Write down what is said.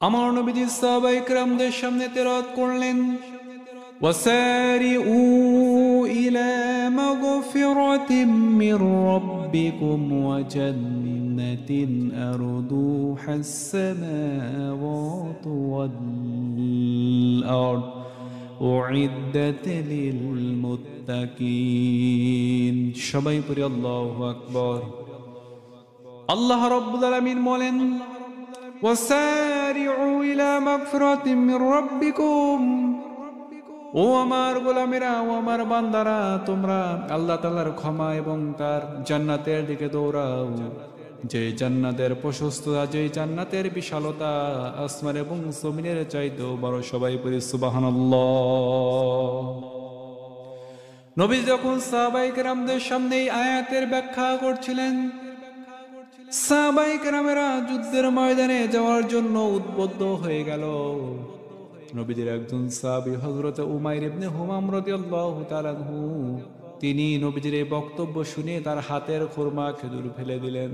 আমার নবীজি সাহাবায়ে কেরামদের সামনে তেলাওয়াত করলেন, وسارعوا إلى مغفرة من ربكم وجنة أرضها السماوات والأرض أعدت للمتقين সবাই পড়ি আল্লাহু আকবার। আল্লাহ রাব্বুল আলামিন বলেন, وسارعوا إلى مغفرة من ربكم, ও আমার গোলামেরা, ও আমার বান্দারা, তোমরা আল্লাহ তাআলার ক্ষমা এবং তার জান্নাতের দিকে দৌড়াও, যে জান্নাতের প্রশস্ততা, যে জান্নাতের বিশালতা আসমান এবং জমিনের চাইতেও বড়। সবাই পড়ি সুবহানাল্লাহ। নবী যখন সাহাবায়ে কেরামদের সামনে এই আয়াতের ব্যাখ্যা করছিলেন, সাহাবায়ে কেরামেরা যুদ্ধের ময়দানে যাওয়ার জন্য উদ্বুদ্ধ হয়ে গেল। নবীদের একজন সাহাবী হযরত উমাইর ইবনে হুমাম রাদিয়াল্লাহু তাআলা আনহু, তিনি নবীজির এই বক্তব্য শুনে তার হাতের খুরমা খেজুর ফেলে দিলেন।